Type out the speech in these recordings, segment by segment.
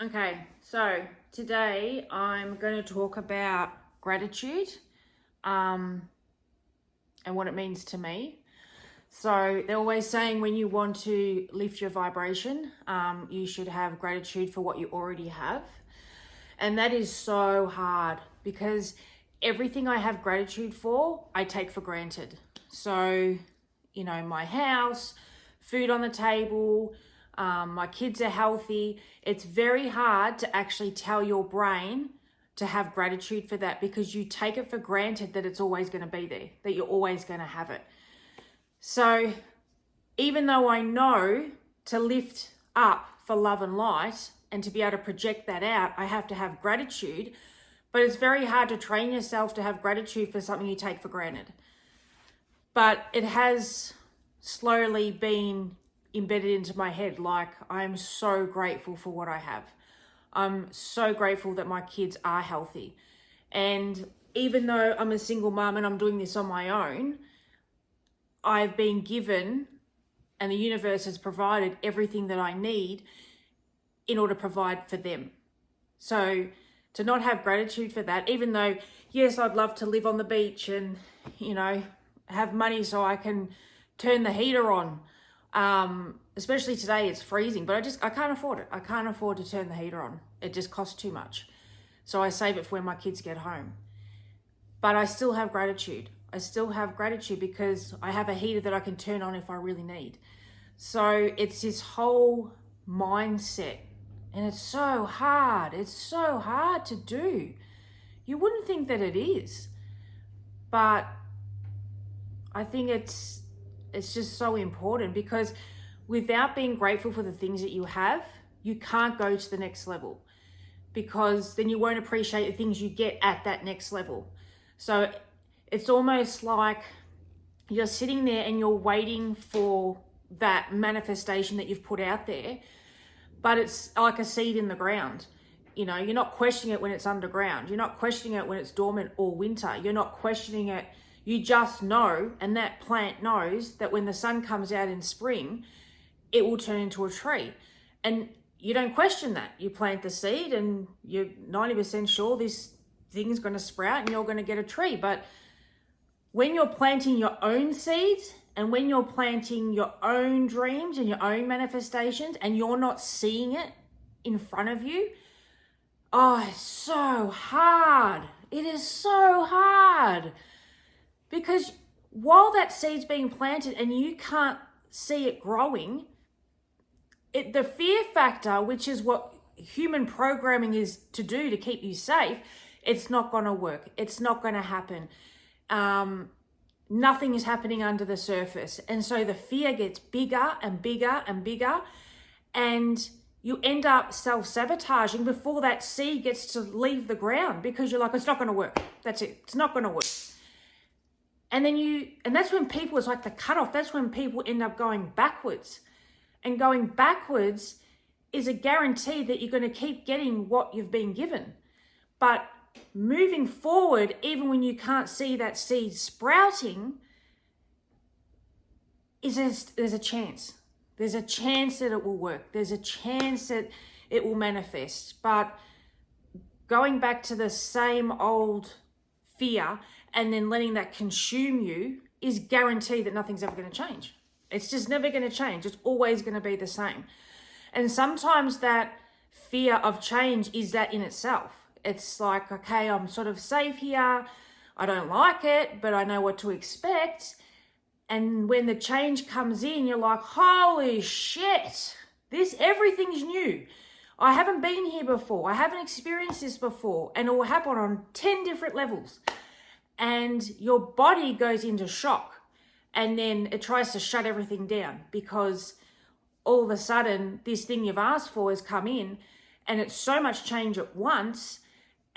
Okay, so today I'm going to talk about gratitude and what it means to me. So they're always saying when you want to lift your vibration, you should have gratitude for what you already have. And that is so hard because everything I have gratitude for, I take for granted. So, my house, food on the table, my kids are healthy. It's very hard to actually tell your brain to have gratitude for that because you take it for granted that it's always going to be there, that you're always going to have it. So even though I know to lift up for love and light and to be able to project that out, I have to have gratitude, but it's very hard to train yourself to have gratitude for something you take for granted. But it has slowly been embedded into my head. Like, I'm so grateful for what I have. I'm so grateful that my kids are healthy. And even though I'm a single mum and I'm doing this on my own, I've been given and the universe has provided everything that I need in order to provide for them. So to not have gratitude for that, even though, yes, I'd love to live on the beach and, have money so I can turn the heater on. Especially today it's freezing, but I can't afford it. I can't afford to turn the heater on. It just costs too much. So I save it for when my kids get home. But I still have gratitude. I still have gratitude because I have a heater that I can turn on if I really need. So it's this whole mindset, and it's so hard. It's so hard to do. You wouldn't think that it is, but I think it's just so important because without being grateful for the things that you have, you can't go to the next level because then you won't appreciate the things you get at that next level. So it's almost like you're sitting there and you're waiting for that manifestation that you've put out there, but it's like a seed in the ground. You're not questioning it when it's underground. You're not questioning it when it's dormant or winter. You're not questioning it. You just know, and that plant knows that when the sun comes out in spring, it will turn into a tree. And you don't question that. You plant the seed and you're 90% sure this thing's going to sprout and you're going to get a tree. But when you're planting your own seeds and when you're planting your own dreams and your own manifestations and you're not seeing it in front of you, it's so hard. It is so hard. Because while that seed's being planted and you can't see it growing, the fear factor, which is what human programming is to do to keep you safe, it's not going to work. It's not going to happen. Nothing is happening under the surface. And so the fear gets bigger and bigger and bigger. And you end up self-sabotaging before that seed gets to leave the ground because you're like, it's not going to work. That's it. It's not going to work. And that's when people, it's like the cutoff. That's when people end up going backwards. And going backwards is a guarantee that you're going to keep getting what you've been given. But moving forward, even when you can't see that seed sprouting, there's a chance. There's a chance that it will work. There's a chance that it will manifest. But going back to the same old fear and then letting that consume you is guaranteed that nothing's ever going to change. It's just never going to change. It's always going to be the same. And sometimes that fear of change is that in itself. It's like, okay, I'm sort of safe here. I don't like it, but I know what to expect. And when the change comes in, you're like, holy shit, everything's new. I haven't been here before. I haven't experienced this before. And it will happen on 10 different levels. And your body goes into shock. And then it tries to shut everything down because all of a sudden this thing you've asked for has come in and it's so much change at once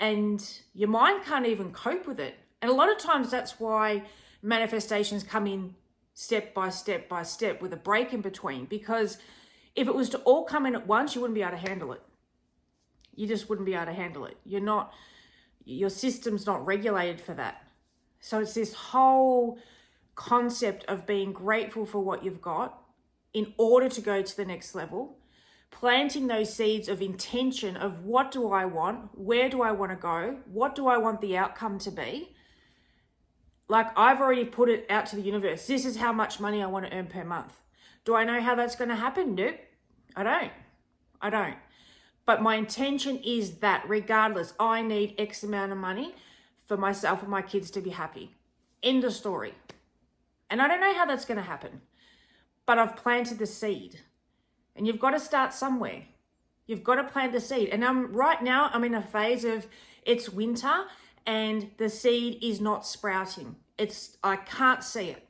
and your mind can't even cope with it. And a lot of times that's why manifestations come in step by step by step with a break in between, because if it was to all come in at once, you wouldn't be able to handle it. You just wouldn't be able to handle it. Your system's not regulated for that. So it's this whole concept of being grateful for what you've got in order to go to the next level, planting those seeds of intention of what do I want? Where do I want to go? What do I want the outcome to be? Like, I've already put it out to the universe. This is how much money I want to earn per month. Do I know how that's going to happen? Nope. I don't. But my intention is that regardless, I need X amount of money for myself and my kids to be happy. End of story. And I don't know how that's going to happen, but I've planted the seed. And you've got to start somewhere. You've got to plant the seed. And right now I'm in a phase of it's winter and the seed is not sprouting. I can't see it.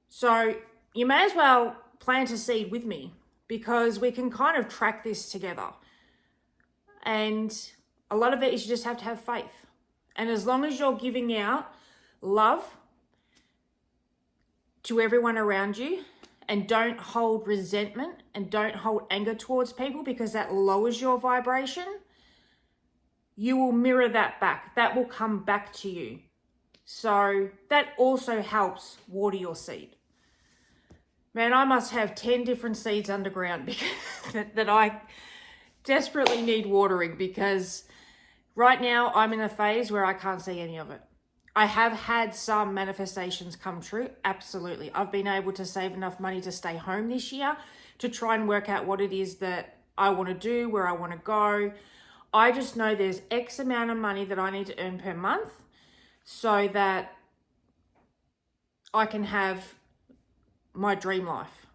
So you may as well plant a seed with me, because we can kind of track this together. And a lot of it is you just have to have faith. And as long as you're giving out love to everyone around you, and don't hold resentment and don't hold anger towards people, because that lowers your vibration, you will mirror that back. That will come back to you. So that also helps water your seed. Man, I must have 10 different seeds underground because that I desperately need watering, because right now I'm in a phase where I can't see any of it. I have had some manifestations come true, absolutely. I've been able to save enough money to stay home this year to try and work out what it is that I want to do, where I want to go. I just know there's X amount of money that I need to earn per month so that I can have my dream life.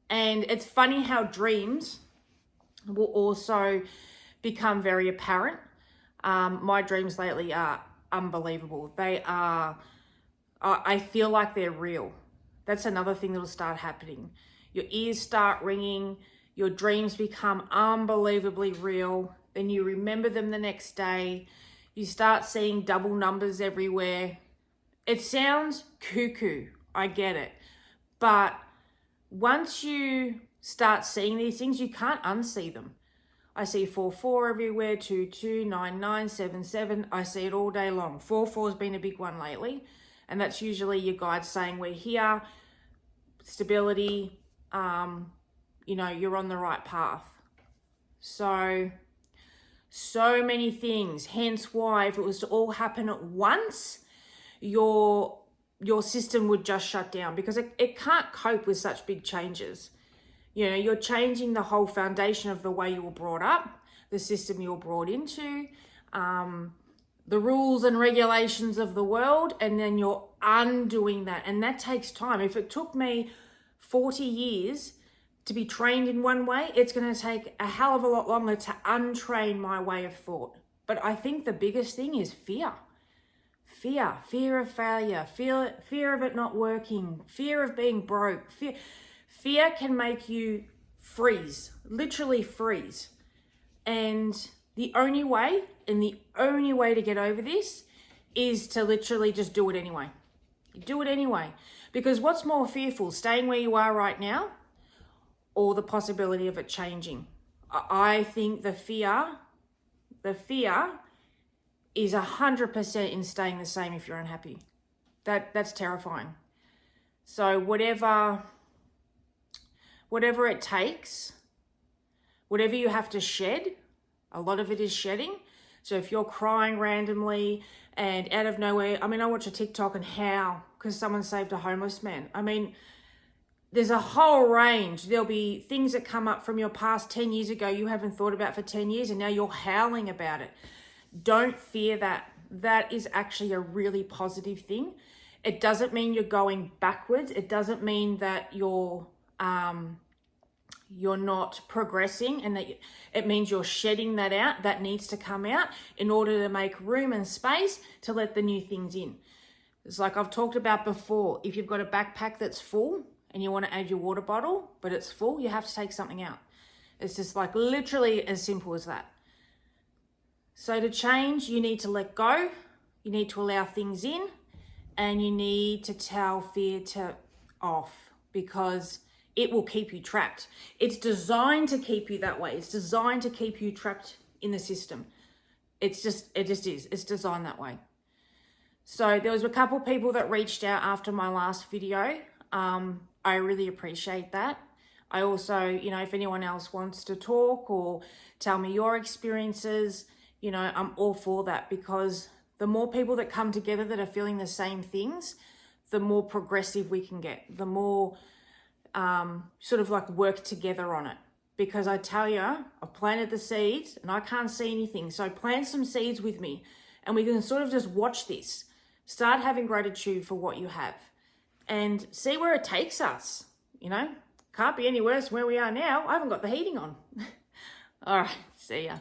And it's funny how dreams will also become very apparent. My dreams lately are unbelievable. They are, I feel like they're real. That's another thing that'll start happening. Your ears start ringing, your dreams become unbelievably real. Then you remember them the next day. You start seeing double numbers everywhere. It sounds cuckoo, I get it. But once you start seeing these things, you can't unsee them. I see 4-4 everywhere, 2-2, 9-9, 7-7. I see it all day long. 4-4 has been a big one lately. And that's usually your guides saying we're here, stability, you're on the right path. So many things. Hence why if it was to all happen at once, your system would just shut down, because it can't cope with such big changes. You're changing the whole foundation of the way you were brought up, the system you were brought into, the rules and regulations of the world, and then you're undoing that. And that takes time. If it took me 40 years to be trained in one way, it's going to take a hell of a lot longer to untrain my way of thought. But I think the biggest thing is fear. Fear of failure, fear of it not working, fear of being broke. Fear can make you freeze, literally freeze. And the only way to get over this is to literally just do it anyway. Do it anyway. Because what's more fearful, staying where you are right now or the possibility of it changing? I think the fear is 100% in staying the same if you're unhappy. That's terrifying. So whatever it takes, whatever you have to shed, a lot of it is shedding. So if you're crying randomly and out of nowhere, I watch a TikTok and how, because someone saved a homeless man. There's a whole range. There'll be things that come up from your past 10 years ago you haven't thought about for 10 years and now you're howling about it. Don't fear that. That is actually a really positive thing. It doesn't mean you're going backwards. It doesn't mean that you're not progressing, and that it means you're shedding that out. That needs to come out in order to make room and space to let the new things in. It's like I've talked about before. If you've got a backpack that's full and you want to add your water bottle, but it's full, you have to take something out. It's just like literally as simple as that. So to change, you need to let go, you need to allow things in, and you need to tell fear to off, because it will keep you trapped. It's designed to keep you that way. It's designed to keep you trapped in the system. It just is. It's designed that way. So there was a couple people that reached out after my last video. I really appreciate that. I also, you know, if anyone else wants to talk or tell me your experiences, you know, I'm all for that, because the more people that come together that are feeling the same things, the more progressive we can get, the more sort of like work together on it. Because I tell you, I've planted the seeds and I can't see anything. So plant some seeds with me and we can sort of just watch this. Start having gratitude for what you have and see where it takes us. You know, can't be any worse than where we are now. I haven't got the heating on. All right, see ya.